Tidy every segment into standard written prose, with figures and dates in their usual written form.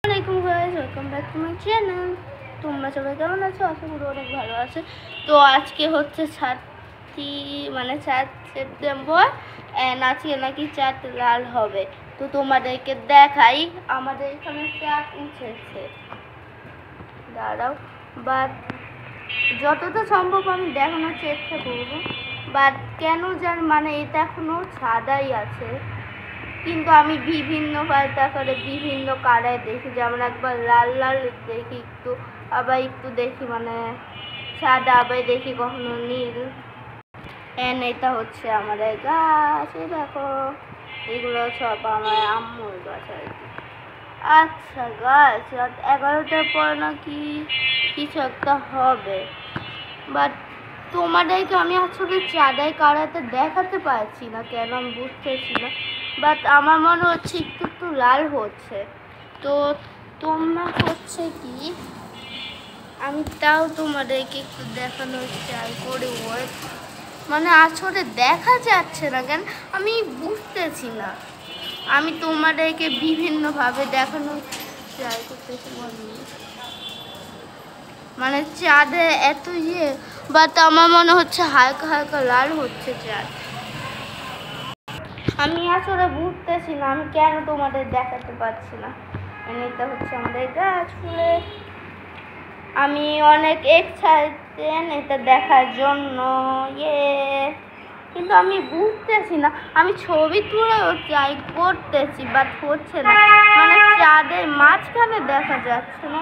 আসসালামাইকুম guys, welcome back to my channel. তোমরা সবাই কেমন আছো? আশা করি অনেক ভালো আছে। তো আজকে হচ্ছে 7 সেপ্টেম্বর অ্যান্ড আজকে নাকি চাঁদ লাল হবে। তো তোমাদেরকে দেখাই, আমাদের এখানে চাঁদ উঠেছে। দাঁড়াও, বাট যতটা সম্ভব আমি দেখানোর চেষ্টা করবো। বাট কেন জান মানে এটা এখনো সাদাই আছে, কিন্তু আমি বিভিন্ন আকারে বিভিন্ন কালার দেখি, যেমন একবার লাল লাল দেখি একটু, আবার একটু দেখি মানে সাদা, আবার দেখি কখনো নীল। এটা হচ্ছে আমাদের গাছ, দেখো এগুলো সব আমার আম্মুর গাছ আর কি। আচ্ছা গাছ, রাত 11টার পর নাকি কিছু একটা হবে, বাট তোমাদেরকে আমি আসলে চাঁদের কালারটা দেখাতে পারছি না, কেন আমি বুঝতেছি না। বাট আমার মনে হচ্ছে একটু একটু লাল হচ্ছে। তো তোমরা হচ্ছে কি, আমি তাও তোমাদেরকে একটু দেখানোর ট্রাই করি। মানে আসলে দেখা যাচ্ছে না কেন আমি বুঝতেছি না। আমি তোমাদেরকে বিভিন্নভাবে দেখানোর ট্রাই করতেছি, মানে চাঁদে এত বাট আমার মনে হচ্ছে হালকা হালকা লাল হচ্ছে চাঁদ। আমি আসলে বুঝতেছি না আমি কেন তোমাদের দেখাতে পারছি না। এটা হচ্ছে আমাদের গাছ ফুলে, আমি অনেক এক্সাইটেড এটা দেখার জন্য, কিন্তু আমি বুঝতেছি না। আমি ছবি তুলেও ট্রাই করতেছি, বাট হচ্ছে না। মানে চাঁদের মাঝখানে দেখা যাচ্ছে না,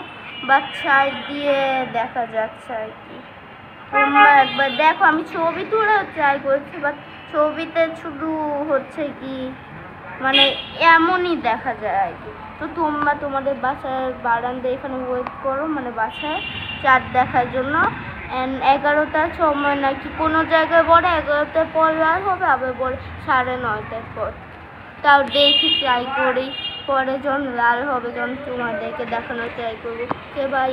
বা সাইড দিয়ে দেখা যাচ্ছে আর কি। তোমরা একবার দেখো, আমি ছবি তুলেও ট্রাই করছি, বাট ছবিতে শুধু হচ্ছে কি মানে এমনই দেখা যায় আর কি। তো তোমরা তোমাদের বাসার বারান্দায় এখানে ওয়েট করো, মানে বাসায় চাঁদ দেখার জন্য। 11টার সময় নাকি কোনো জায়গায় বলে 11টার পর লাল হবে, আবার বলে 9:30টার পর। তাও দেখি ট্রাই করি, পরে যখন লাল হবে যখন তোমাদেরকে দেখানোর ট্রাই করবো। কে ভাই।